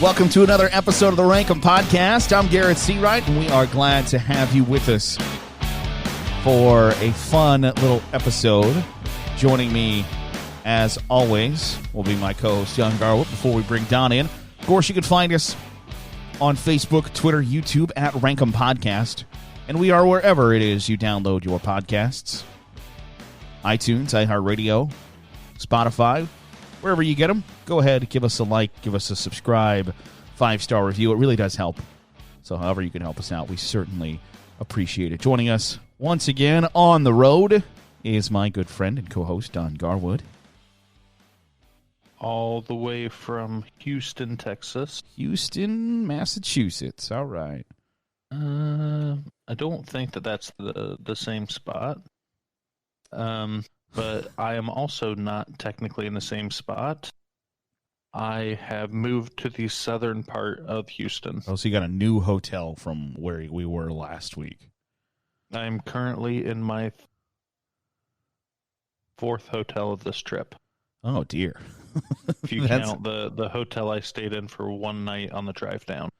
Welcome to another episode of the RankEmPodcast. I'm Garrett Seawright, and we are glad to have you with us for a fun little episode. Joining me, as always, will be my co-host, Join Garrett, before we bring Don in. Of course, you can find us on Facebook, Twitter, YouTube at RankEmPodcast, and we are wherever it is you download your podcasts. iTunes, iHeartRadio, Spotify, wherever you get them. Go ahead, give us a like, give us a subscribe, 5-star review. It really does help. So however you can help us out, we certainly appreciate it. Joining us once again on the road is my good friend and co-host, Don Garwood. All the way from Houston, Texas. Houston, Massachusetts. All right. I don't think that's the same spot. But I am also not technically in the same spot. I have moved to the southern part of Houston. Oh, so you got a new hotel from where we were last week. I'm currently in my fourth hotel of this trip. Oh, dear. If you count the hotel I stayed in for one night on the drive down.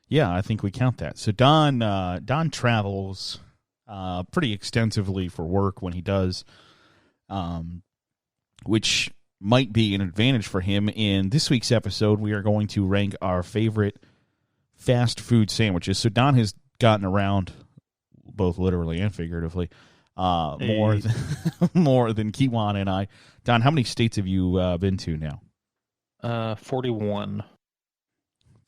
Yeah, I think we count that. So Don travels pretty extensively for work when he does, which might be an advantage for him. In this week's episode, we are going to rank our favorite fast food sandwiches. So Don has gotten around, both literally and figuratively, more than Keiquan and I. Don, how many states have you been to now? 41.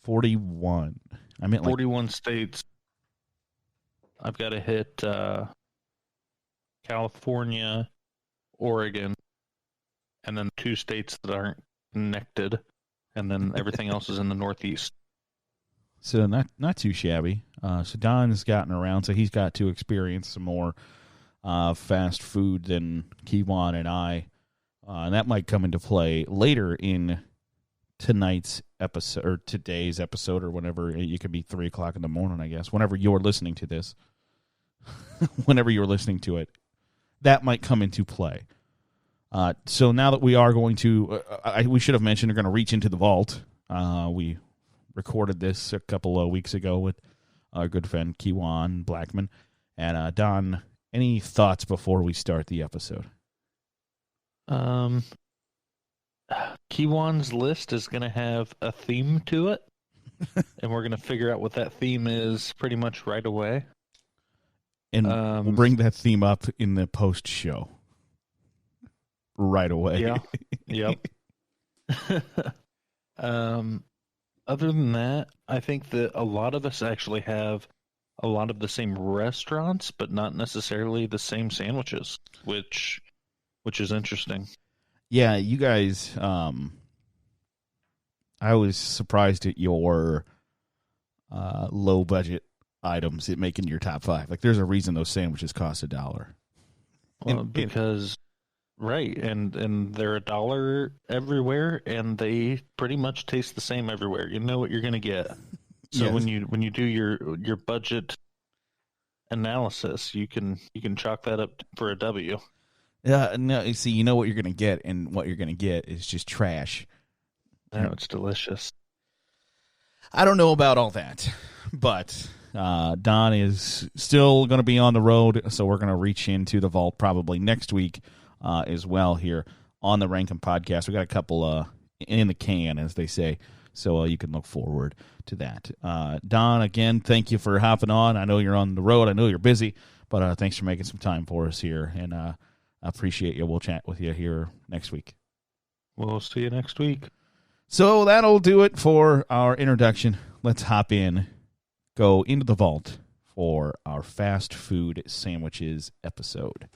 41. I meant 41 states. I've got to hit California, Oregon, and then 2 states that aren't connected, and then everything else is in the Northeast. So not too shabby. So Don has gotten around, so he's got to experience some more fast food than Keiquan and I. And that might come into play later in tonight's episode, or today's episode, or whenever. It could be 3 o'clock in the morning, I guess, whenever you're listening to this. Whenever you're listening to it, that might come into play. So now that we are going to, we should have mentioned we're going to reach into the vault. We recorded this a couple of weeks ago with our good friend Keiquan Blackmon. And Don, any thoughts before we start the episode? Keiquan's list is going to have a theme to it, and we're going to figure out what that theme is pretty much right away. And we'll bring that theme up in the post-show right away. Yeah. Yep. Other than that, I think that a lot of us actually have a lot of the same restaurants, but not necessarily the same sandwiches, which is interesting. Yeah, you guys, I was surprised at your low-budget items it making your top 5. Like, there's a reason those sandwiches cost $1. Well, because right, and they're $1 everywhere, and they pretty much taste the same everywhere. You know what you're going to get. So yes. when you do your budget analysis, you can chalk that up for a W. Yeah, no, you see, you know what you're going to get, and what you're going to get is just trash. No, it's delicious. I don't know about all that, but Don is still going to be on the road, so we're going to reach into the vault probably next week as well here on the RankEmPodcast. We got a couple in the can, as they say, so you can look forward to that. Don, again, thank you for hopping on. I know you're on the road. I know you're busy, but thanks for making some time for us here, and I appreciate you. We'll chat with you here next week. We'll see you next week. So that'll do it for our introduction. Let's hop in, go into the vault for our fast food sandwiches episode.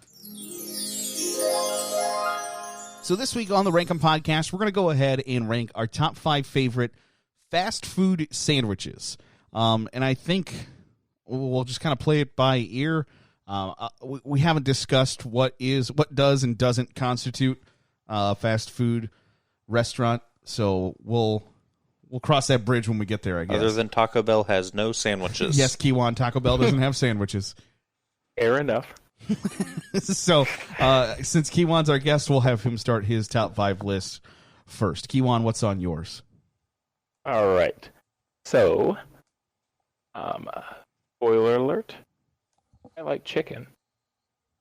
So this week on the RankEmPodcast, we're going to go ahead and rank our top 5 favorite fast food sandwiches. And I think we'll just kind of play it by ear. We haven't discussed what does and doesn't constitute a fast food restaurant. So we'll cross that bridge when we get there, I guess. Other than Taco Bell has no sandwiches. Yes, Keiquan, Taco Bell doesn't have sandwiches. Fair enough. So since Keiquan's our guest, we'll have him start his top 5 list first. Keiquan, what's on yours? All right. So, spoiler alert. I like chicken.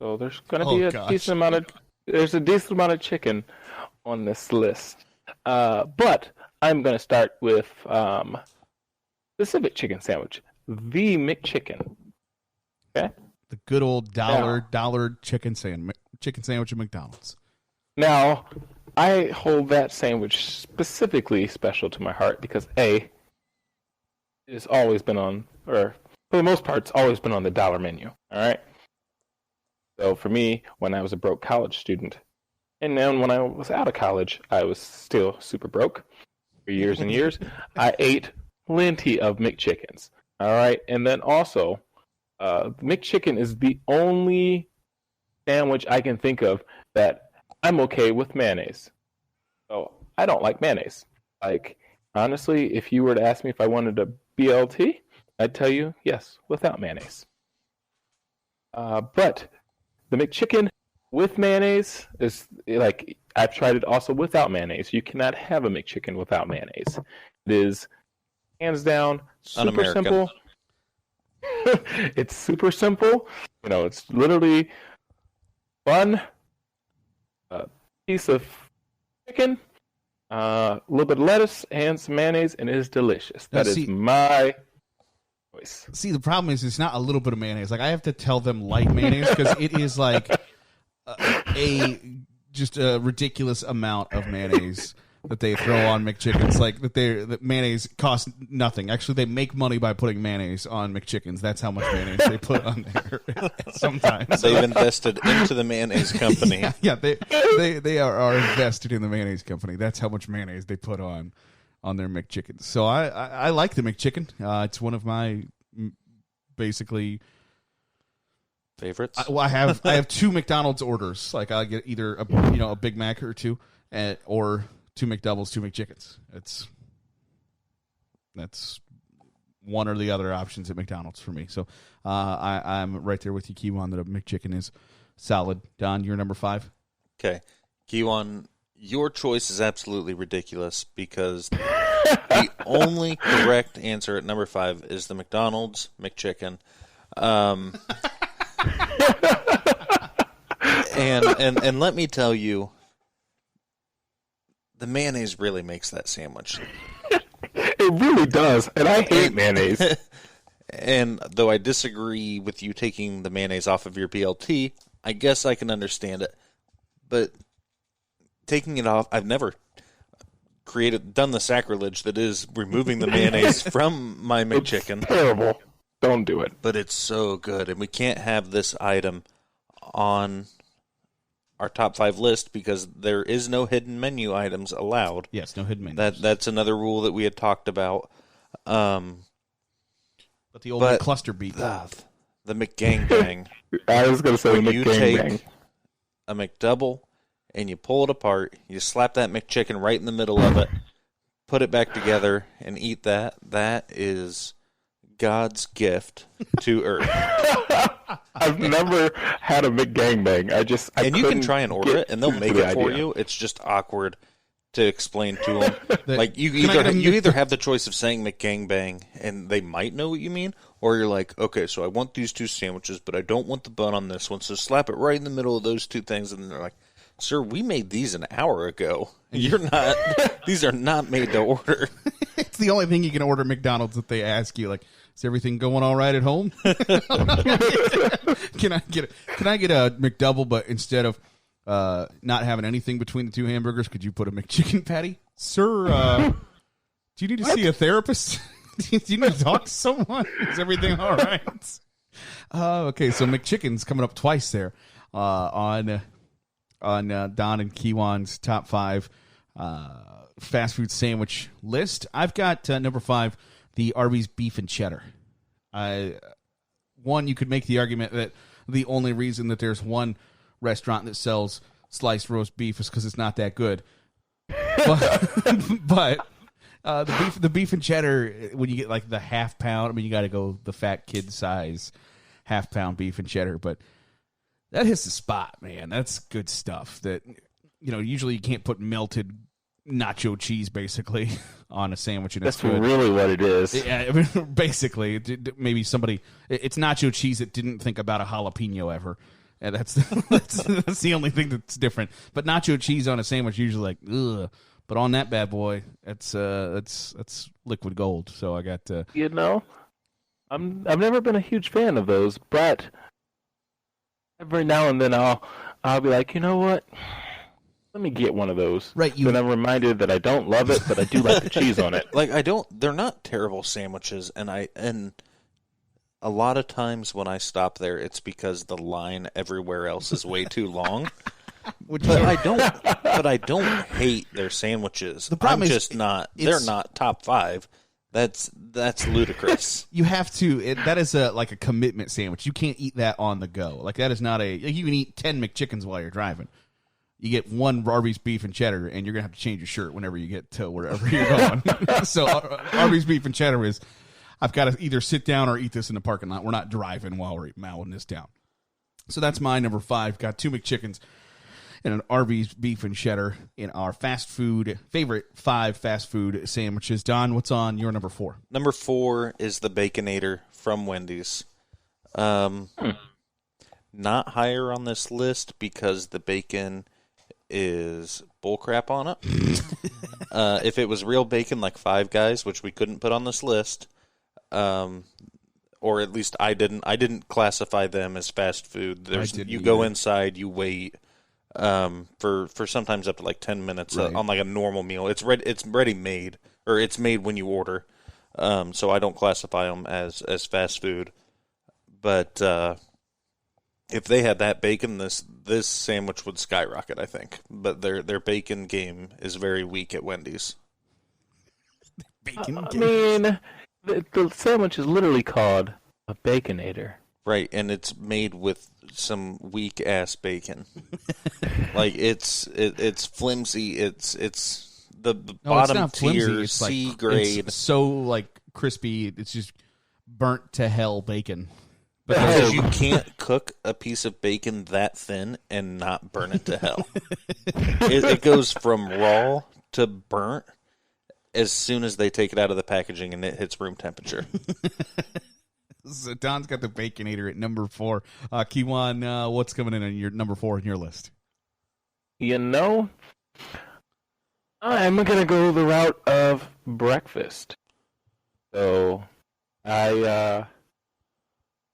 So there's going to be a decent amount of chicken on this list. But I'm going to start with specific chicken sandwich, the McChicken. Okay. The good old dollar chicken sandwich at McDonald's. Now, I hold that sandwich specifically special to my heart because it has always been on, or for the most part, it's always been on the dollar menu. All right. So for me, when I was a broke college student, and then when I was out of college, I was still super broke for years and years. I ate plenty of McChickens. All right, and then also, McChicken is the only sandwich I can think of that I'm okay with mayonnaise. So I don't like mayonnaise. Like, honestly, if you were to ask me if I wanted a BLT, I'd tell you yes, without mayonnaise. But the McChicken with mayonnaise is like, I've tried it also without mayonnaise. You cannot have a McChicken without mayonnaise. It is hands down super simple. It's super simple. You know, it's literally bun, a piece of chicken, a little bit of lettuce, and some mayonnaise, and it is delicious. That is my choice. See, the problem is it's not a little bit of mayonnaise. Like, I have to tell them light mayonnaise because it is like just a ridiculous amount of mayonnaise that they throw on McChickens. Like, that mayonnaise costs nothing. Actually, they make money by putting mayonnaise on McChickens. That's how much mayonnaise they put on there. Sometimes they've invested into the mayonnaise company. Yeah, they are invested in the mayonnaise company. That's how much mayonnaise they put on their McChickens. So I like the McChicken. It's one of my basically favorites. I have two McDonald's orders. Like, I get either a Big Mac or two, or two McDoubles, two McChickens. That's one or the other options at McDonald's for me. So I'm right there with you, Keiquan, that a McChicken is solid. Don, you're number 5. Okay. Keiquan, your choice is absolutely ridiculous because the only correct answer at number 5 is the McDonald's McChicken. And let me tell you, the mayonnaise really makes that sandwich. It really does, and I hate mayonnaise. And though I disagree with you taking the mayonnaise off of your BLT, I guess I can understand it. But taking it off, I've never done the sacrilege that is removing the mayonnaise from my McChicken. It's terrible. Don't do it. But it's so good, and we can't have this item on our top 5 list because there is no hidden menu items allowed. Yes, no hidden menus. That's another rule that we had talked about. But the old cluster beat. The McGangbang. I was going to say when the you McGangbang. take a McDouble and you pull it apart, you slap that McChicken right in the middle of it, put it back together, and eat that. That is God's gift to Earth. I've never had a McGangbang. And you can try and order it, and they'll make it for you. It's just awkward to explain to them. Like, you either have the choice of saying McGangbang, and they might know what you mean, or you're like, okay, so I want these 2 sandwiches, but I don't want the bun on this one, so slap it right in the middle of those 2 things, and they're like, sir, we made these an hour ago. You're not. These are not made to order. It's the only thing you can order at McDonald's that they ask you, like, is everything going all right at home? Can I get a McDouble, but instead of not having anything between the 2 hamburgers, could you put a McChicken patty? Sir, do you need to see a therapist? Do you need to talk to someone? Is everything all right? Okay, so McChicken's coming up twice there on Don and Keiquan's top 5 fast food sandwich list. I've got number 5, the Arby's beef and cheddar. One, you could make the argument that the only reason that there's one restaurant that sells sliced roast beef is because it's not that good. But the beef and cheddar, when you get like the half pound, I mean, you got to go the fat kid size half pound beef and cheddar, but that hits the spot, man. That's good stuff. That, usually you can't put melted nacho cheese, basically, on a sandwich. And that's really what it is. Yeah, basically. Maybe somebody... It's nacho cheese that didn't think about a jalapeno ever. And that's the only thing that's different. But nacho cheese on a sandwich usually like, ugh. But on that bad boy, that's liquid gold. So I got... You know, I've never been a huge fan of those, but every now and then I'll be like, you know what? Let me get one of those. Right. Then I'm reminded that I don't love it, but I do like the cheese on it. Like they're not terrible sandwiches, and a lot of times when I stop there, it's because the line everywhere else is way too long. But I don't hate their sandwiches. The problem they're not top 5. That's ludicrous. You have to. That is like a commitment sandwich. You can't eat that on the go. Like that is not you can eat 10 McChickens while you're driving. You get one Arby's beef and cheddar, and you're gonna have to change your shirt whenever you get to wherever you're going. So Arby's beef and cheddar is, I've got to either sit down or eat this in the parking lot. We're not driving while we're mowing this down. So that's my number 5. Got 2 McChickens and an Arby's beef and cheddar in our favorite 5 fast food sandwiches. Don, what's on your number 4? Number 4 is the Baconator from Wendy's. Not higher on this list because the bacon is bullcrap on it. If it was real bacon like Five Guys, which we couldn't put on this list, or at least I didn't classify them as fast food. You go inside, you wait for sometimes up to like 10 minutes on like a normal meal. It's ready made, or it's made when you order. So I don't classify them as fast food. But if they had that bacon, this sandwich would skyrocket, I think. But their bacon game is very weak at Wendy's. I mean, the sandwich is literally called a Baconator. Right, and it's made with some weak ass bacon. Like it's flimsy. It's the bottom tier, it's C like, grade. It's so like crispy. It's just burnt to hell bacon. Because you can't cook a piece of bacon that thin and not burn it to hell. It goes from raw to burnt as soon as they take it out of the packaging and it hits room temperature. So Don's got the Baconator at number 4. Keiquan, what's coming in on your number 4 on your list? You know, I'm going to go the route of breakfast. So I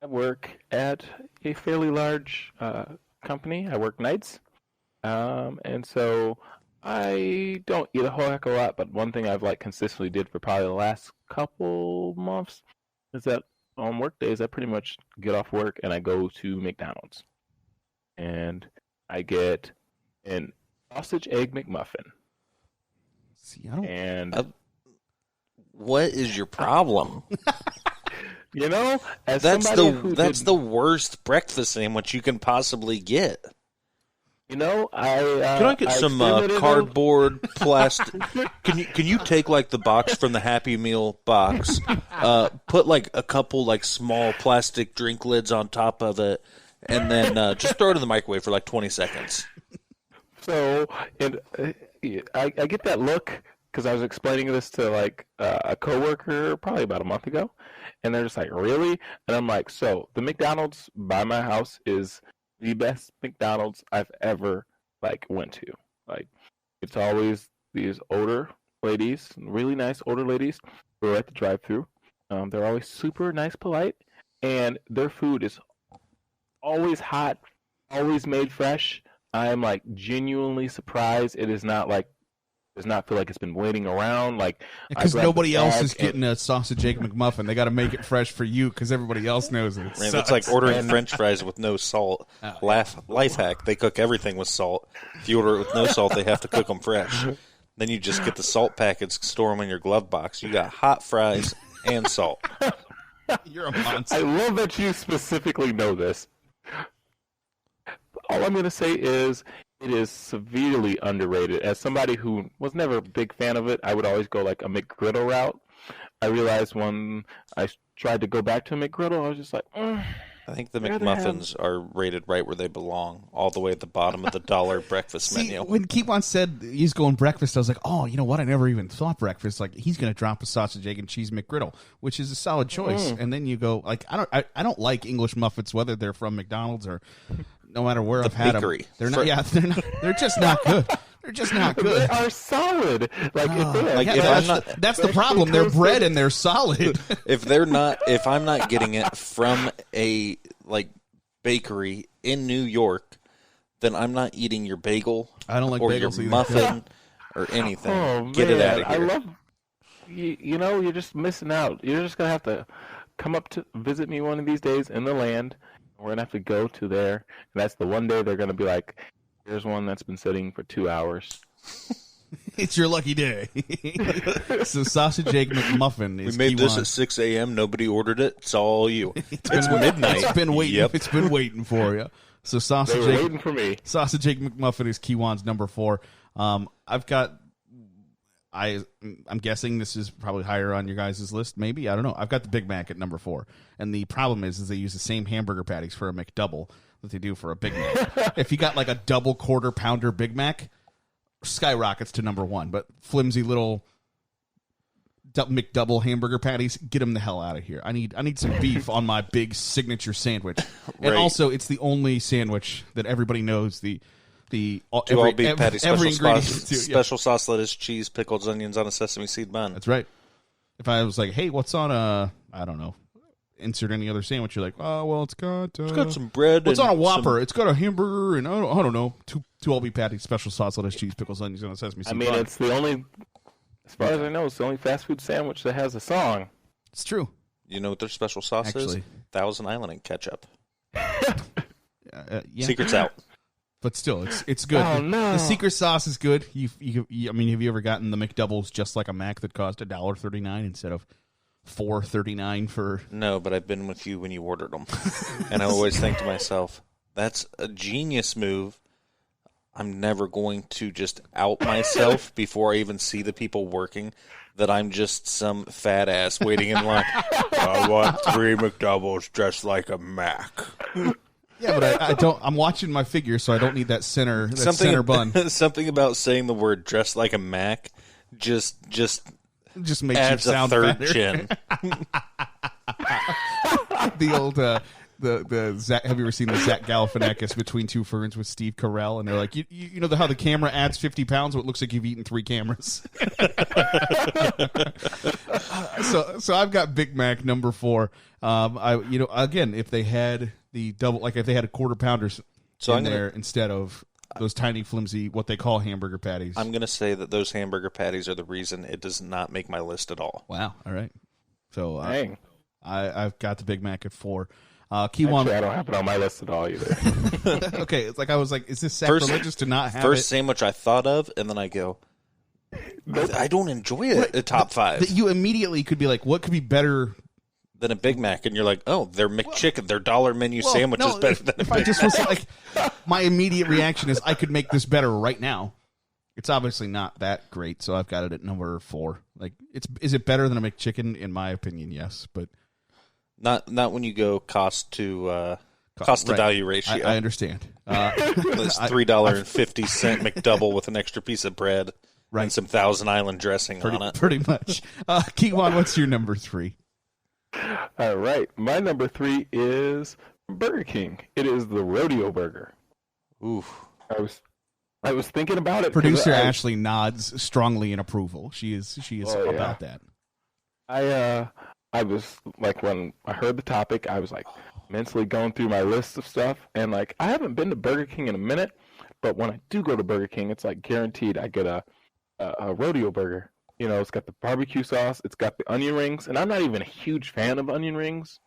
work at a fairly large company. I work nights. And so I don't eat a whole heck of a lot, but one thing I've consistently did for probably the last couple months is that on work days I pretty much get off work and I go to McDonald's. And I get an sausage egg McMuffin. See, I don't... And what is your problem? You know, that's the worst breakfast sandwich you can possibly get. You know, can I get some cardboard plastic? Can you take the box from the Happy Meal box, put a couple small plastic drink lids on top of it, and then just throw it in the microwave for 20 seconds. So, and I get that look because I was explaining this to a coworker probably about a month ago. And they're just like, really? And I'm like, so the McDonald's by my house is the best McDonald's I've ever went to. It's always these older ladies, really nice older ladies who are at the drive-thru. They're always super nice, polite, and their food is always hot, always made fresh. I am genuinely surprised it is not does not feel like it's been waiting around. Because nobody else is getting a sausage egg McMuffin. They got to make it fresh for you because everybody else knows it. It's like ordering French fries with no salt. Life hack: they cook everything with salt. If you order it with no salt, they have to cook them fresh. Then you just get the salt packets, store them in your glove box. You got hot fries and salt. You're a monster. I love that you specifically know this. All I'm going to say is, it is severely underrated. As somebody who was never a big fan of it, I would always go a McGriddle route. I realized when I tried to go back to a McGriddle, I was just I think the McMuffins are rated right where they belong, all the way at the bottom of the dollar breakfast menu. When Keiquan said he's going breakfast, I was like, oh, you know what? I never even thought breakfast. Like, he's going to drop a sausage, egg, and cheese McGriddle, which is a solid choice. And then you go, like, I don't like English muffins, whether they're from McDonald's or no matter where I've had them. They're not. Yeah, they're just not good. They're just not good. They are solid. That's the problem. They're bread and they're solid. If I'm not getting it from a bakery in New York, then I'm not eating your bagel. I don't like or bagels your either. muffin or anything. Oh, Get it out of here. I love. You're just missing out. You're just gonna have to come up to visit me one of these days in the land. We're gonna have to go to there, and that's the one day they're gonna be like, "Here's one that's been sitting for 2 hours." It's your lucky day. So sausage egg McMuffin is we made this at 6 a.m. Nobody ordered it. It's all you. It's midnight. It's been waiting. Yep. It's been waiting for you. So sausage egg, waiting for me. Sausage egg McMuffin is Keiquan's number 4. I've got. I'm guessing this is probably higher on your guys' list. Maybe, I don't know. I've got the Big Mac at number 4, and the problem is they use the same hamburger patties for a McDouble that they do for a Big Mac. If you got like a double quarter pounder Big Mac, skyrockets to number 1. But flimsy little McDouble hamburger patties, get them the hell out of here. I need some beef on my big signature sandwich, and also it's the only sandwich that everybody knows all beef patty, special sauce, lettuce, cheese, pickles, onions on a sesame seed bun. That's right. If I was like, hey, what's on I don't know, insert any other sandwich, you're like, oh, well, it's got some bread. What's on a Whopper? It's got a hamburger and I don't know, two all beef patties, special sauce, lettuce, cheese, pickles, onions on a sesame seed bun. It's the only, as far as I know, it's the only fast food sandwich that has a song. It's true. You know what their special sauce is? Thousand Island and ketchup. Yeah. Secret's out. But still, it's good. Oh, no. The secret sauce is good. Have you ever gotten the McDoubles just like a Mac that cost $1.39 instead of $4.39 for? No, but I've been with you when you ordered them, and I always think to myself, that's a genius move. I'm never going to just out myself before I even see the people working that I'm just some fat ass waiting in line. I want 3 McDoubles just like a Mac. Yeah, but I don't. I'm watching my figure, so I don't need that center center bun. Something about saying the word "dressed like a Mac" just makes you adds sound a third better. chin. The old the Zach. Have you ever seen the Zach Galifianakis Between Two Ferns with Steve Carell? And they're like, you know how the camera adds 50 pounds, so it looks like you've eaten 3 cameras. So I've got Big Mac number 4. Again, if they had the double, like if they had a quarter pounders there instead of those tiny flimsy what they call hamburger patties. I'm going to say that those hamburger patties are the reason it does not make my list at all. Wow. All right. So Dang. I've got the Big Mac at 4. Keiquan, actually, I don't have it on my list at all either. Okay, it's like I was like, is this sacrilegious to not have first sandwich I thought of, and then I go, I don't enjoy it at top 5. You immediately could be like, what could be better than a Big Mac? And you're like, oh, their McChicken, their dollar menu sandwich is better than a Big Mac. I just was like, my immediate reaction is I could make this better right now. It's obviously not that great, so I've got it at number 4. Like, is it better than a McChicken? In my opinion, yes, but not when you go cost to value ratio. I understand. This $3.50 McDouble with an extra piece of bread and some Thousand Island dressing on it. Pretty much. Keiquan, what's your number 3? All right, my number 3 is Burger King. It is the Rodeo Burger. Oof. I was thinking about it. Producer Ashley nods strongly in approval. She is about that. I was like, when I heard the topic, I was like mentally going through my list of stuff, and like I haven't been to Burger King in a minute, but when I do go to Burger King, it's like guaranteed I get a Rodeo Burger. You know, it's got the barbecue sauce, it's got the onion rings, and I'm not even a huge fan of onion rings.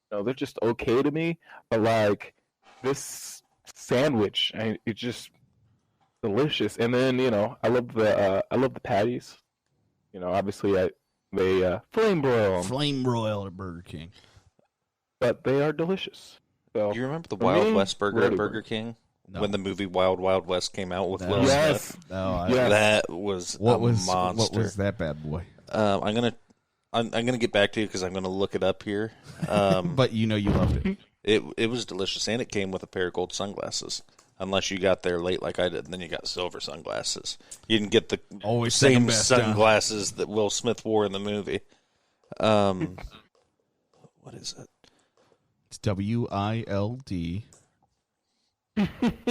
You know, they're just okay to me, but like this sandwich, it's just delicious. And then, you know, I love the patties. You know, obviously they flame broil at Burger King, but they are delicious. So you remember the Wild West burger at Burger King? No. When the movie Wild Wild West came out with Will Smith. That was monster. What was that bad boy? I'm gonna get back to you because I'm gonna look it up here. But you know you loved it. It was delicious, and it came with a pair of gold sunglasses. Unless you got there late like I did, and then you got silver sunglasses. You didn't get the same sunglasses that Will Smith wore in the movie. What is it? It's WILD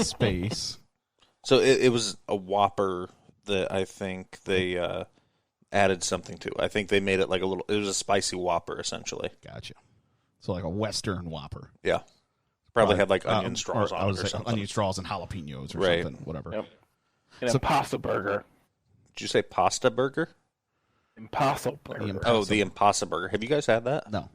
space. So it was a Whopper that I think they added something to. I think they made it like it was a spicy Whopper, essentially. Gotcha. So like a Western Whopper. Yeah. Probably had like onion straws on it or something. Onion straws and jalapenos or something, whatever. Yep. And a pasta burger. Did you say pasta burger? Impossible burger. The Impossible Burger. Have you guys had that? No.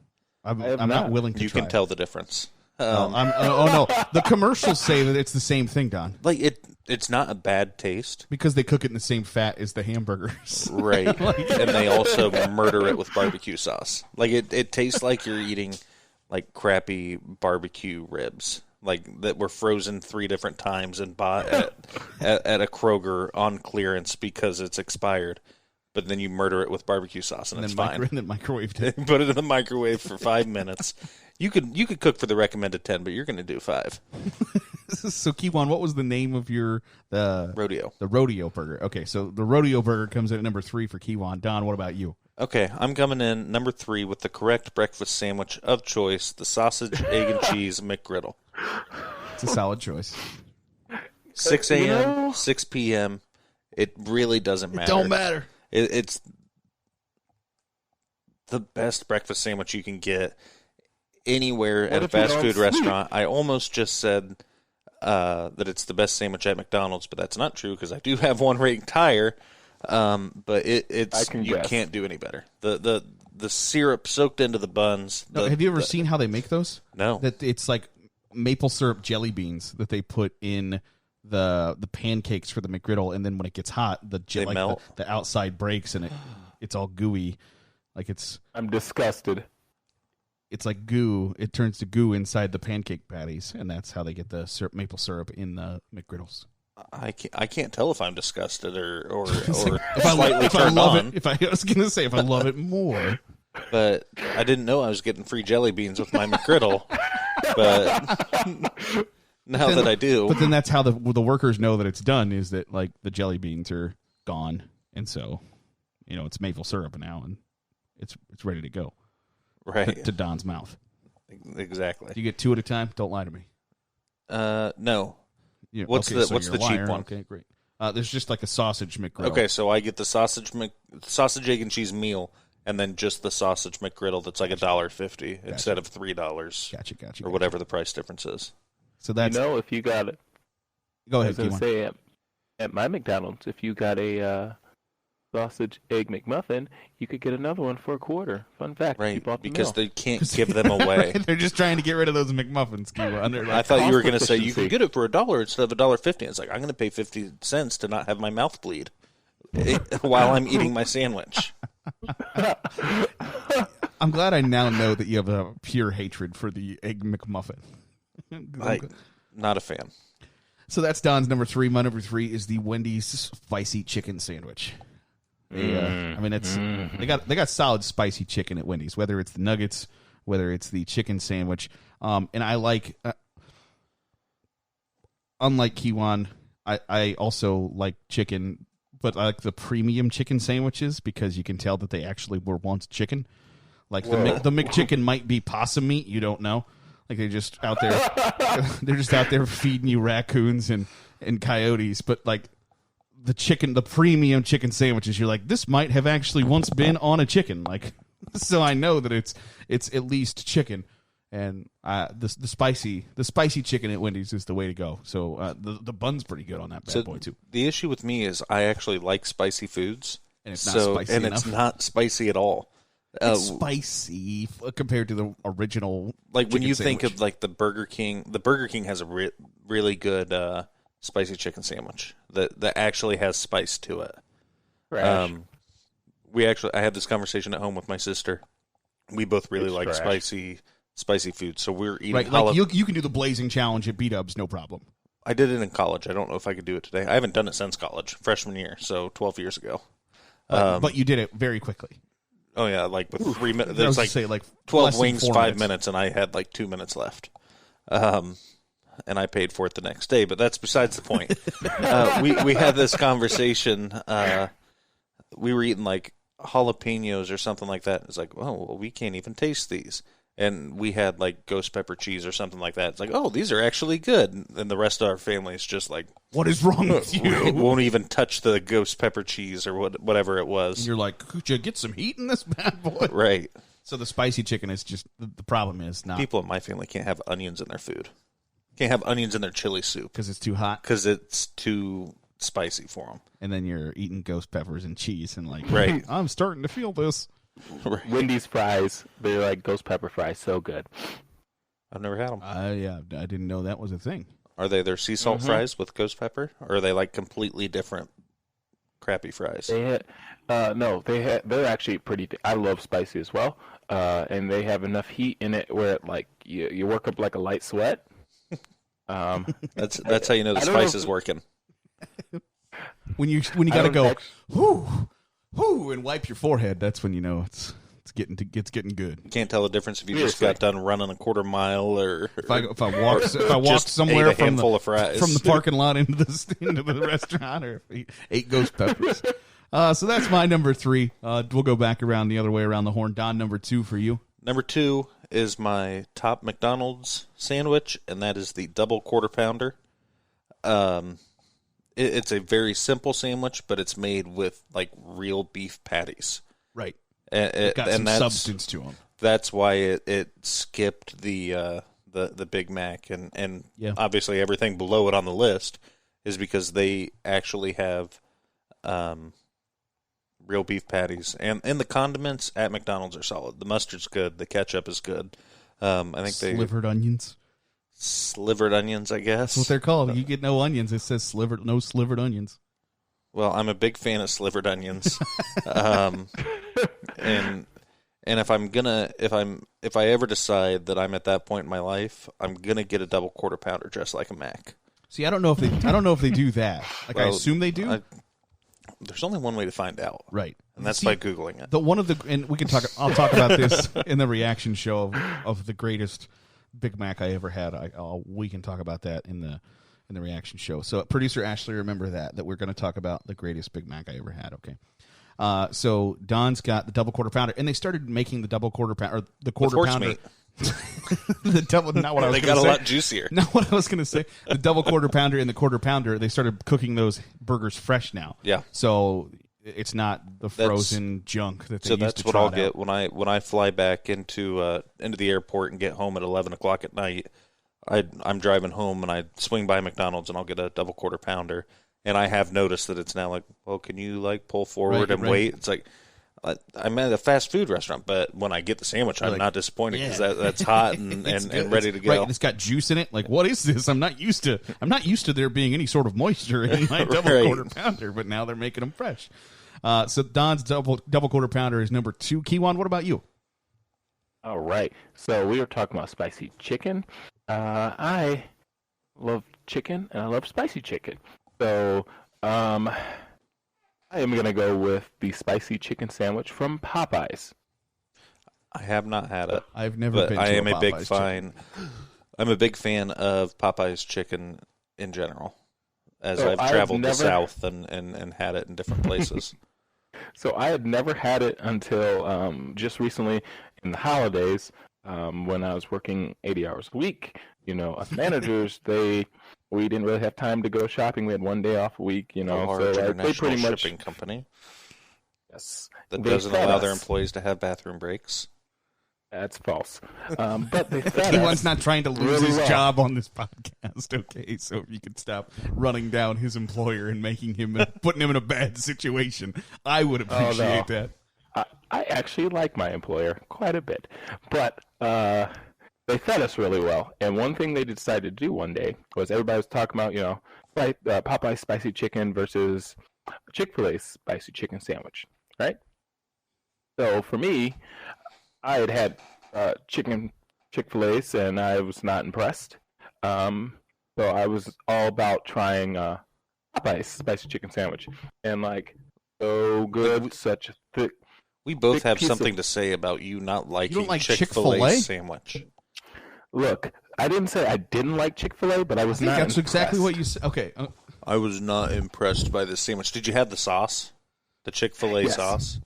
I'm not willing to You try can tell the difference. no. The commercials say that it's the same thing, Don. Like it's not a bad taste. Because they cook it in the same fat as the hamburgers. Right. And they also murder it with barbecue sauce. Like it tastes like you're eating like crappy barbecue ribs, like that were frozen 3 different times and bought at a Kroger on clearance because it's expired. But then you murder it with barbecue sauce and it's fine. And then microwave it. Put it in the microwave for 5 minutes. You could cook for the recommended 10, but you're going to do 5. So Keiquan, what was the name of your rodeo? The rodeo burger. Okay, so the rodeo burger comes in at number 3 for Keiquan. Don, what about you? Okay, I'm coming in number 3 with the correct breakfast sandwich of choice, the sausage, egg, and cheese McGriddle. It's a solid choice. 6 a.m., 6 p.m., it really doesn't matter. It don't matter. It's the best breakfast sandwich you can get anywhere at a fast food restaurant. I almost just said that it's the best sandwich at McDonald's, but that's not true because I do have one ranked higher. But you can't do any better. The syrup soaked into the buns. Have you ever seen how they make those? No. That it's like maple syrup jelly beans that they put in the pancakes for the McGriddle, and then when it gets hot, the outside breaks and it's all gooey. Like I'm disgusted. It's like goo. It turns to goo inside the pancake patties, and that's how they get the maple syrup in the McGriddles. I can't tell if I'm disgusted or if I love it. I was going to say if I love it more. But I didn't know I was getting free jelly beans with my McGriddle. But now that I do. But then that's how the workers know that it's done, is that like the jelly beans are gone, and so it's maple syrup now, and it's ready to go. Right. To Don's mouth. Exactly. Do you get 2 at a time? Don't lie to me. No. What's the cheap one? Okay, great. There's just like a sausage McGriddle. Okay, so I get the sausage, egg, and cheese meal, and then just the sausage McGriddle that's like $1.50 instead of $3. Gotcha. Or whatever the price difference is. So that's if you got it. Go ahead. I was going to say at my McDonald's, if you got a sausage egg McMuffin, you could get another one for $0.25. Fun fact, right? Because they can't give them away. They're just trying to get rid of those McMuffins. I thought you were going to say you can get it for $1 instead of $1.50. It's like I'm going to pay 50 cents to not have my mouth bleed while I'm eating my sandwich. I'm glad I now know that you have a pure hatred for the egg McMuffin. Not a fan. So that's Don's number 3. My number 3 is the Wendy's spicy chicken sandwich. They got solid spicy chicken at Wendy's, whether it's the nuggets, whether it's the chicken sandwich. And I like, unlike Keiquan, I also like chicken, but I like the premium chicken sandwiches because you can tell that they actually were once chicken. Like the McChicken might be possum meat, you don't know. Like they're just out there feeding you raccoons and coyotes, but like the premium chicken sandwiches, you're like, this might have actually once been on a chicken. Like, so I know that it's at least chicken, and the spicy chicken at Wendy's is the way to go. So the bun's pretty good on that bad boy too. The issue with me is I actually like spicy foods, and it's not spicy enough. It's not spicy at all. It's spicy compared to the original. Like when you sandwich. think of like the Burger King has a really good spicy chicken sandwich that actually has spice to it. Right. I had this conversation at home with my sister. We both really like spicy food, so we're eating. Right, like you can do the blazing challenge at B-Dubs, no problem. I did it in college. I don't know if I could do it today. I haven't done it since college, freshman year, so 12 years ago. But you did it very quickly. Oh yeah, like with 3 minutes. There's like 12 wings, 5 minutes, and I had like 2 minutes left. And I paid for it the next day, but that's besides the point. We had this conversation. We were eating like jalapenos or something like that. It's like, oh, well, we can't even taste these. And we had like ghost pepper cheese or something like that. It's like, oh, these are actually good. And the rest of our family is just like, what is wrong with you? Won't even touch the ghost pepper cheese or whatever it was. And you're like, could you get some heat in this bad boy? Right. So the spicy chicken is just, the problem is not. People in my family can't have onions in their food. Can't have onions in their chili soup. Because it's too hot? Because it's too spicy for them. And then you're eating ghost peppers and cheese and like, right. I'm starting to feel this. Right. Wendy's fries, they're like ghost pepper fries, so good. I've never had them. Yeah, I didn't know that was a thing. Are they their sea salt fries with ghost pepper? Or are they like completely different crappy fries? They're actually pretty, I love spicy as well. And they have enough heat in it where like you work up like a light sweat. That's how you know the spice is working. When you got to go, whoo, and wipe your forehead, that's when you know it's getting good. You can't tell the difference if you just got done running a quarter mile or if I walk somewhere from the parking lot into the restaurant or ate ghost peppers. So that's my number 3. We'll go back around the other way around the horn. Don, number 2 for you. Number 2 is my top McDonald's sandwich, and that is the double quarter pounder. It's a very simple sandwich, but it's made with like real beef patties. Right. It's got some substance to them. That's why it skipped the Big Mac, and obviously everything below it on the list is because they actually have real beef patties, and the condiments at McDonald's are solid. The mustard's good. The ketchup is good. I think slivered onions. Slivered onions, I guess. That's what they're called. You get no onions. It says no slivered onions. Well, I'm a big fan of slivered onions. And if I ever decide that I'm at that point in my life, I'm gonna get a double quarter pounder just like a Mac. See, I don't know if they do that. Like, well, I assume they do. There's only one way to find out, right? And that's by Googling it. And we can talk. I'll talk about this in the reaction show of the greatest Big Mac I ever had. We can talk about that in the reaction show. So, producer Ashley, remember that we're going to talk about the greatest Big Mac I ever had. Okay. So Don's got the double quarter pounder, and they started making the double quarter pounder, or the quarter pounder. Meat. The double, not what I was they going to say. They got a lot juicier. Not what I was going to say. The double quarter pounder and the quarter pounder, they started cooking those burgers fresh now. Yeah. So it's not the frozen junk that they used to. So that's what I'll get when I fly back into the airport and get home at 11 o'clock at night. I'm driving home and I swing by McDonald's and I'll get a double quarter pounder. And I have noticed that it's now like, well, can you like pull forward and wait? It's like, I'm at a fast food restaurant, but when I get the sandwich, I'm not disappointed because that's hot and ready to go. Right, and it's got juice in it. Like, what is this? I'm not used to there being any sort of moisture in my double quarter pounder, but now they're making them fresh. So Don's double quarter pounder is number 2. Keiquan, what about you? All right. So we were talking about spicy chicken. I love chicken and I love spicy chicken. So I am going to go with the spicy chicken sandwich from Popeyes. I have not had it. I've never been to a Popeyes I'm a big fan of Popeyes chicken in general, as I've traveled the South and had it in different places. So I had never had it until just recently in the holidays when I was working 80 hours a week. You know, us managers, we didn't really have time to go shopping. We had one day off a week, you know. So they pretty much shipping company. Yes. That doesn't allow their employees to have bathroom breaks. That's false. But they fed Keiquan's not trying to lose his job on this podcast, okay? So if you could stop running down his employer and putting him in a bad situation, I would appreciate that. I actually like my employer quite a bit. But they fed us really well. And one thing they decided to do one day was everybody was talking about, you know, Popeye spicy chicken versus Chick-fil-A spicy chicken sandwich, right? So for me, I had Chick-fil-A's and I was not impressed. So I was all about trying Popeye's spicy chicken sandwich. And like, so good, such a thick. We both have something to say about you not liking like Chick-fil-A sandwich. Look, I didn't say I didn't like Chick-fil-A, but I was not that's impressed. exactly what you said. Okay. I was not impressed by this sandwich. Did you have the sauce? The Chick-fil-A sauce?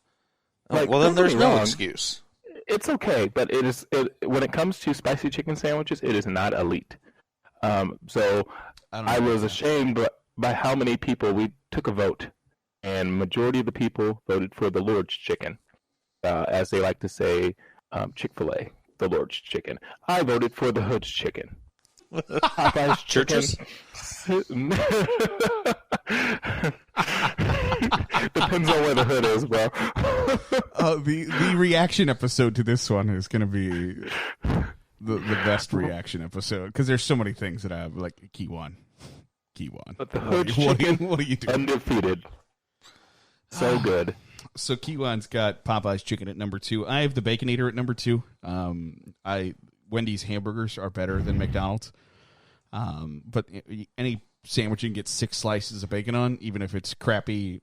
Like, well, then don't get there's me no wrong. excuse. It's okay, but when it comes to spicy chicken sandwiches, it is not elite. So I was ashamed by how many people we took a vote, and majority of the people voted for the Lord's chicken, as they like to say, Chick-fil-A, the Lord's chicken. I voted for the Hood's chicken. Popeye's chicken. Churches? Depends on where the hood is, bro. The reaction episode to this one is going to be the best reaction episode because there's so many things that I have, like Keiquan. But the Hood chicken, what are you doing? undefeated. So good. So Keiquan's got Popeye's chicken at number 2. I have the Baconator at number 2. Wendy's hamburgers are better than McDonald's. But any sandwich you can get 6 slices of bacon on, even if it's crappy,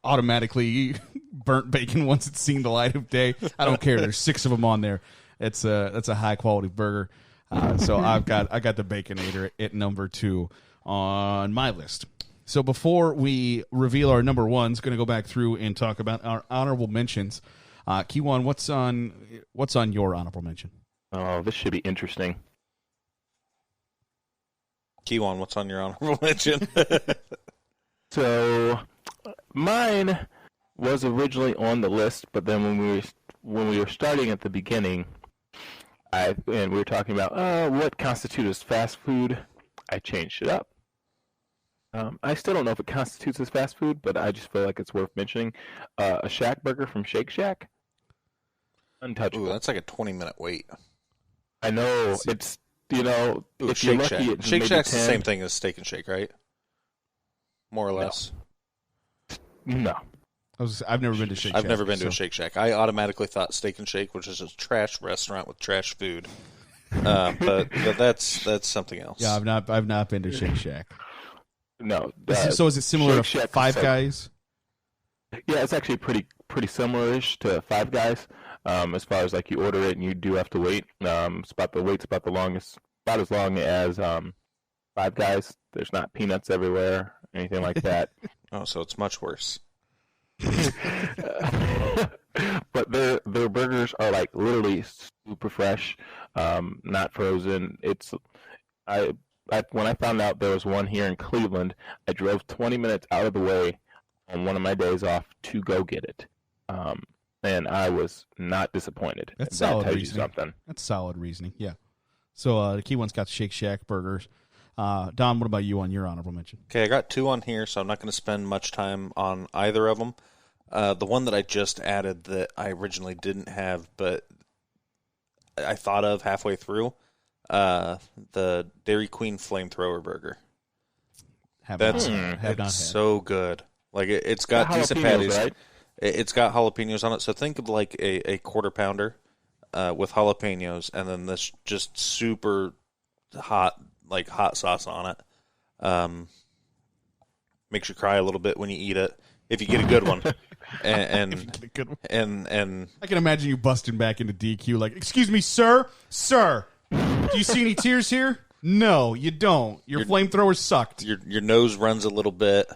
automatically burnt bacon once it's seen the light of day. I don't care. There's 6 of them on there. That's a high quality burger. So I got the Baconator at number 2 on my list. So before we reveal our number ones, going to go back through and talk about our honorable mentions. Keiquan, what's on your honorable mention? Oh, this should be interesting. Keiquan, what's on your honorable mention? So, mine was originally on the list, but then when we were starting at the beginning, and we were talking about what constitutes as fast food, I changed it up. I still don't know if it constitutes as fast food, but I just feel like it's worth mentioning. A Shack burger from Shake Shack, untouchable. Ooh, that's like a 20-minute wait. I know it's Ooh, if Shake you're lucky, Shack. it's Shake maybe Shack's 10. the same thing as Steak and Shake, right? More or less. No. I've never been to Shake Shack. I've never been to a Shake Shack. I automatically thought Steak and Shake, which is a trash restaurant with trash food. But that's something else. Yeah, I've not been to Shake Shack. No. So is it similar Shake to Shack Five is Guys? Yeah, it's actually pretty similar-ish to Five Guys. As far as like you order it and you do have to wait. It's about as long as Five Guys. There's not peanuts everywhere, anything like that. Oh, so it's much worse. But their burgers are like literally super fresh, not frozen. When I found out there was one here in Cleveland, I drove 20 minutes out of the way on one of my days off to go get it. And I was not disappointed. That's that solid tells reasoning. you something. That's solid reasoning. Yeah. So the Keiquan's got Shake Shack burgers. Don, what about you on your honorable mention? Okay, I got 2 on here, so I'm not going to spend much time on either of them. The one that I just added that I originally didn't have, but I thought of halfway through, the Dairy Queen Flamethrower Burger. Have That's not had. so good. Like it's got decent jalapenos, patties. right? It's got jalapenos on it. So think of like a quarter pounder with jalapenos, and then this just super hot sauce on it. Makes you cry a little bit when you eat it if you get a good one. And I can imagine you busting back into DQ like, "Excuse me, sir, do you see any tears here? No, you don't. Your flamethrower sucked. Your nose runs a little bit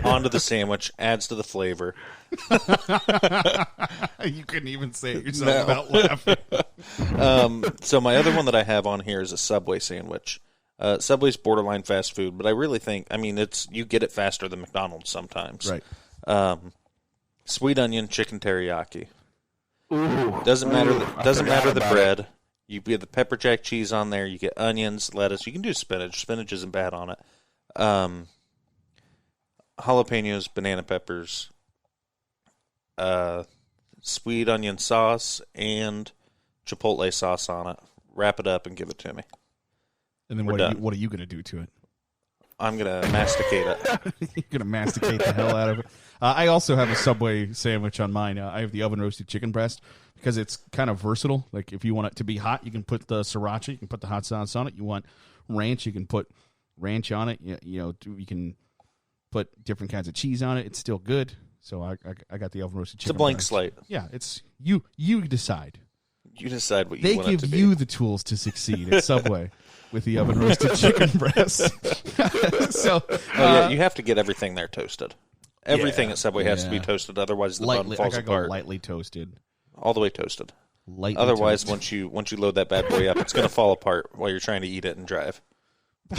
onto the sandwich, adds to the flavor. You couldn't even say it yourself without laughing. So my other one that I have on here is a Subway sandwich. Subway's borderline fast food, but I really think, you get it faster than McDonald's sometimes. Right. Sweet onion chicken teriyaki. Ooh, Doesn't matter the bread. You get the pepper jack cheese on there. You get onions, lettuce. You can do spinach. Spinach isn't bad on it. Jalapenos, banana peppers, sweet onion sauce, and chipotle sauce on it. Wrap it up and give it to me. And then what are you going to do to it? I'm going to masticate it. You're going to masticate the hell out of it. I also have a Subway sandwich on mine. I have the oven roasted chicken breast because it's kind of versatile. Like if you want it to be hot, you can put the sriracha, you can put the hot sauce on it. You want ranch, you can put ranch on it. You can put different kinds of cheese on it. It's still good. So I got the oven roasted chicken. It's a blank breast. slate. Yeah, it's you decide. You decide what you They want it to give be. you the tools to succeed at Subway with the oven roasted chicken breast. So, yeah, you have to get everything there toasted. Everything Yeah, at Subway has to be yeah. toasted, otherwise the lightly, bun falls I gotta apart. go lightly toasted. All the way toasted. Lightly Otherwise, toasted. once you load that bad boy up, it's going to fall apart while you're trying to eat it and drive. I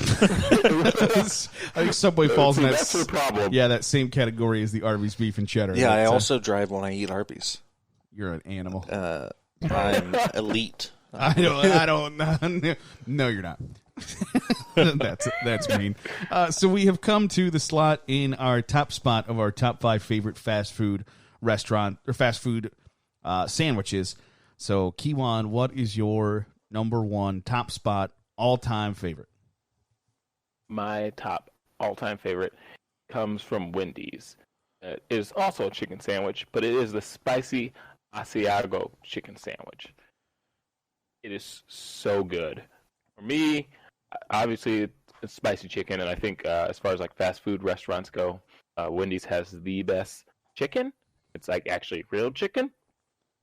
think Subway falls in that. That's the problem. Yeah, that same category as the Arby's beef and cheddar. Yeah, I That's, also drive when I eat Arby's. You're an animal. I'm elite. I don't. No, you're not. That's mean. So we have come to the slot in our top spot of our top 5 favorite fast food restaurant or fast food sandwiches. So Keiquan, what is your number 1 top spot all time favorite? My top all-time favorite comes from Wendy's. It is also a chicken sandwich, but it is the spicy Asiago chicken sandwich. It is so good. For me, obviously, it's spicy chicken, and I think as far as like fast food restaurants go, Wendy's has the best chicken. It's like actually real chicken.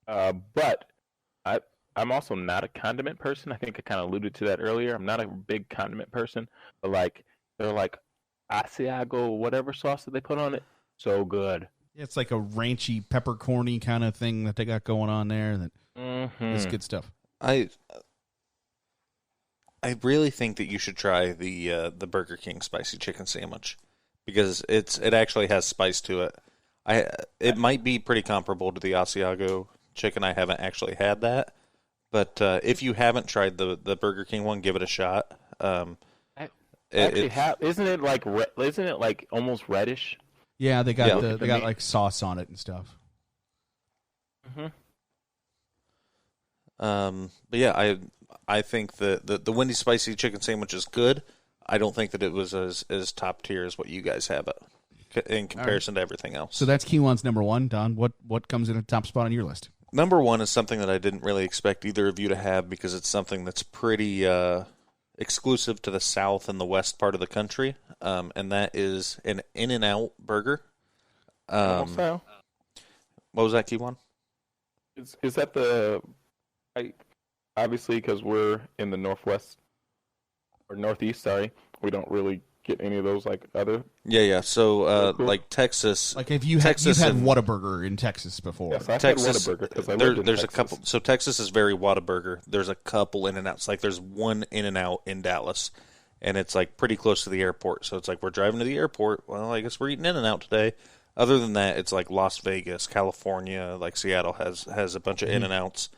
But I'm also not a condiment person. I think I kind of alluded to that earlier. I'm not a big condiment person, but like they're like Asiago whatever sauce that they put on it, so good. Yeah, it's like a ranchy, peppercorny kind of thing that they got going on there. That is good stuff. I really think that you should try the Burger King spicy chicken sandwich because it actually has spice to it. It might be pretty comparable to the Asiago chicken. I haven't actually had that, but if you haven't tried the Burger King one, give it a shot. Isn't it like almost reddish? Yeah, they got they got like sauce on it and stuff. But yeah, I think the Wendy's spicy chicken sandwich is good. I don't think that it was as top tier as what you guys have it in comparison to everything else. So that's Keiquan's number 1. Don, what comes in a top spot on your list? Number 1 is something that I didn't really expect either of you to have because it's something that's pretty exclusive to the south and the west part of the country, and that is an In-N-Out burger. What was that, Keiquan? Is that the... obviously, because we're in the northwest or northeast, we don't really get any of those like other. Yeah. So, cool. like Texas, Like if you've had Whataburger in Texas before. Yes, I've Texas, had Whataburger because I lived in there's Texas. a couple. So Texas is very Whataburger. There's a couple In-N-Outs. Like there's one In-N-Out in Dallas, and it's like pretty close to the airport. So it's like we're driving to the airport. Well, I guess we're eating In-N-Out today. Other than that, it's like Las Vegas, California, like Seattle has a bunch of In-N-Outs.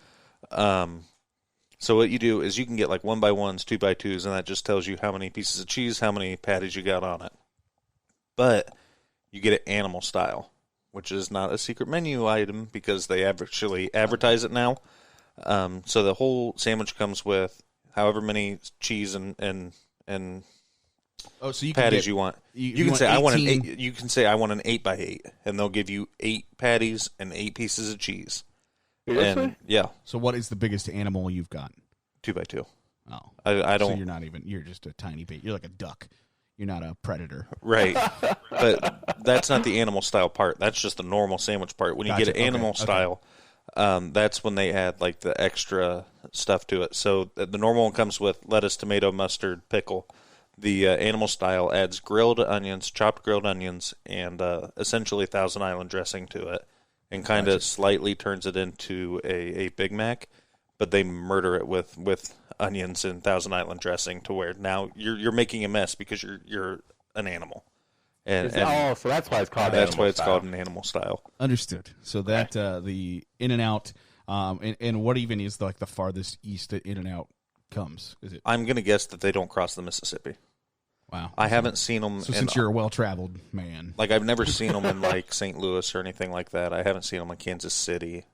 So what you do is you can get like 1x1s, 2x2s, and that just tells you how many pieces of cheese, how many patties you got on it. But you get it animal style, which is not a secret menu item because they actually advertise it now. So the whole sandwich comes with however many cheese and so you patties can you want. You can want say 18... I want an 8. You can say I want an 8x8, and they'll give you 8 patties and 8 pieces of cheese. Seriously? And yeah, So what is the biggest animal you've got? 2x2. Oh, I don't. So you're not even. You're just a tiny bit. You're like a duck. You're not a predator. Right. But that's not the animal style part. That's just the normal sandwich part. When you get an animal style, that's when they add like the extra stuff to it. So the normal one comes with lettuce, tomato, mustard, pickle. The animal style adds chopped grilled onions, and essentially Thousand Island dressing to it, and kind of slightly turns it into a Big Mac. But they murder it with onions and Thousand Island dressing to where now you're making a mess because you're an animal. And so that's why it's called. That's why it's called an animal style. Understood. So that the In-N-Out, and what even is like the farthest east that In-N-Out comes? Is it? I'm gonna guess that they don't cross the Mississippi. Wow. I haven't seen them. So since you're a well-traveled man, like I've never seen them in like St. Louis or anything like that. I haven't seen them in Kansas City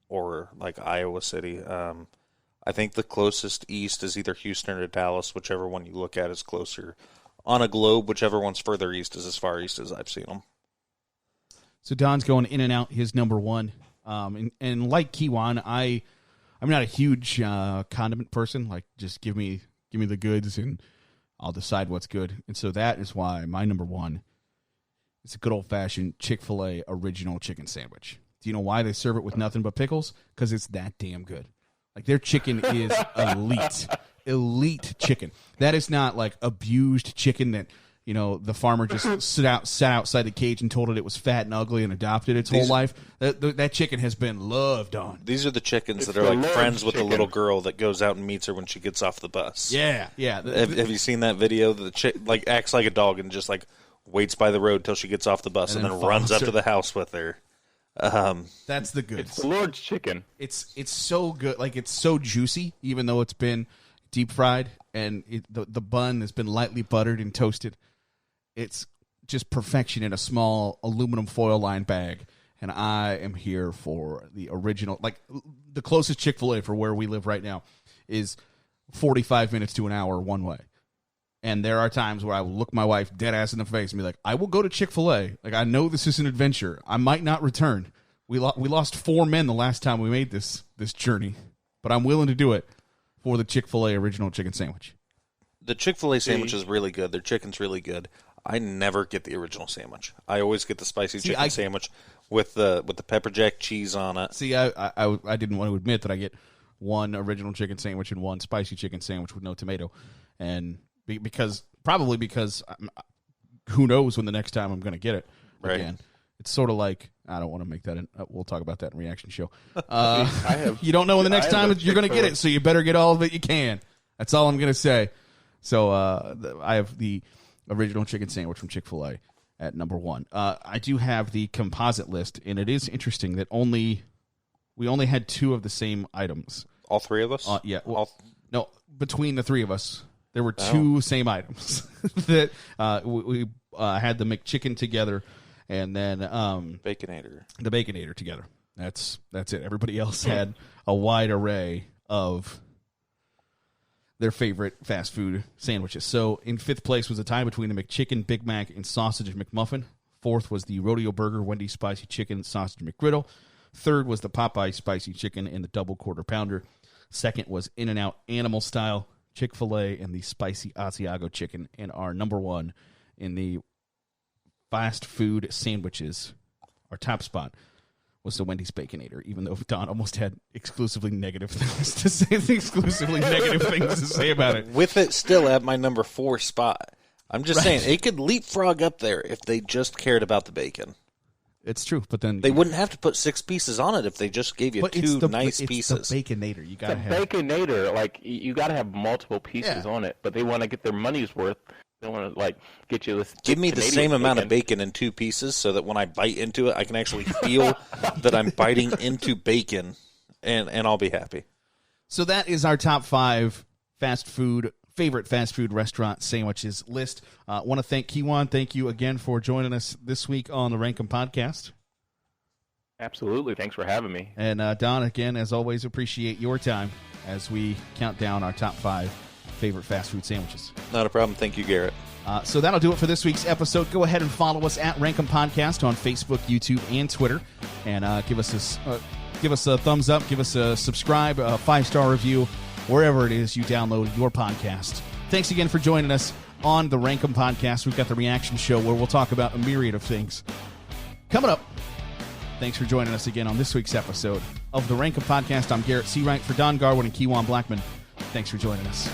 or like Iowa City. I think the closest east is either Houston or Dallas, whichever one you look at is closer. On a globe, whichever one's further east is as far east as I've seen them. So Don's going In-N-Out, his number 1. And like Keiquan, I'm not a huge condiment person. Like, just give me the goods and I'll decide what's good. And so that is why my number 1 is a good old-fashioned Chick-fil-A original chicken sandwich. Do you know why they serve it with nothing but pickles? Because it's that damn good. Like, their chicken is elite chicken. That is not like abused chicken that, you know, the farmer just sat outside the cage and told it was fat and ugly and adopted its whole life. That chicken has been loved on. These are the chickens that are like friends with the little girl that goes out and meets her when she gets off the bus. Yeah. Have you seen that video? The chick like acts like a dog and just like waits by the road till she gets off the bus and then runs up to the house with her. That's the goods. It's the Lord's chicken. It's so good. Like, it's so juicy, even though it's been deep fried and the bun has been lightly buttered and toasted. It's just perfection in a small aluminum foil lined bag. And I am here for the original. Like, the closest Chick-fil-A for where we live right now is 45 minutes to an hour one way. And there are times where I will look my wife dead ass in the face and be like, I will go to Chick-fil-A. Like, I know this is an adventure. I might not return. We lost 4 men the last time we made this journey. But I'm willing to do it for the Chick-fil-A original chicken sandwich. The Chick-fil-A sandwich is really good. Their chicken's really good. I never get the original sandwich. I always get the spicy chicken sandwich with the pepper jack cheese on it. See, I didn't want to admit that I get one original chicken sandwich and one spicy chicken sandwich with no tomato. And because who knows when the next time I'm going to get it again. It's sort of like, I don't want to make that we'll talk about that in reaction show. You don't know when the next time you're going to get it, so you better get all of it you can. That's all I'm going to say. So I have the original chicken sandwich from Chick-fil-A at number 1. I do have the composite list, and it is interesting that we only had 2 of the same items. All 3 of us? Yeah. Well, no, between the 3 of us, there were 2 same items that we had the McChicken together, and then the Baconator together. That's it. Everybody else had a wide array of their favorite fast food sandwiches. So in 5th place was a tie between the McChicken, Big Mac, and Sausage McMuffin. 4th was the Rodeo Burger, Wendy's Spicy Chicken, Sausage McGriddle. 3rd was the Popeye Spicy Chicken and the Double Quarter Pounder. 2nd was In-N-Out Animal Style, Chick-fil-A, and the Spicy Asiago Chicken. And our number 1 in the fast food sandwiches, our top spot, was the Wendy's Baconator, even though Don almost had exclusively negative things to say about it. With it still at my number 4 spot. I'm just saying, it could leapfrog up there if they just cared about the bacon. It's true, but then they wouldn't have to put 6 pieces on it if they just gave you 2 nice pieces. It's the Baconator. You gotta have Baconator. Like, you got to have multiple pieces on it, but they want to get their money's worth. They want to get you this. Give me the same amount of bacon in 2 pieces, so that when I bite into it, I can actually feel that I'm biting into bacon, and I'll be happy. So that is our top 5 favorite fast food restaurant sandwiches list. I want to thank Keiquan. Thank you again for joining us this week on the RankEmPodcast. Absolutely. Thanks for having me. And Don, again, as always, appreciate your time as we count down our top 5 favorite fast food sandwiches. Not a problem. Thank you, Garrett. So that'll do it for this week's episode. Go ahead and follow us at RankEmPodcast on Facebook, YouTube, and Twitter. And give us a thumbs up. Give us a subscribe, a 5-star review, wherever it is you download your podcast. Thanks again for joining us on the RankEmPodcast. We've got the reaction show where we'll talk about a myriad of things. Coming up, thanks for joining us again on this week's episode of the RankEmPodcast. I'm Garrett Seawright for Don Garwood and Keiquan Blackmon. Thanks for joining us.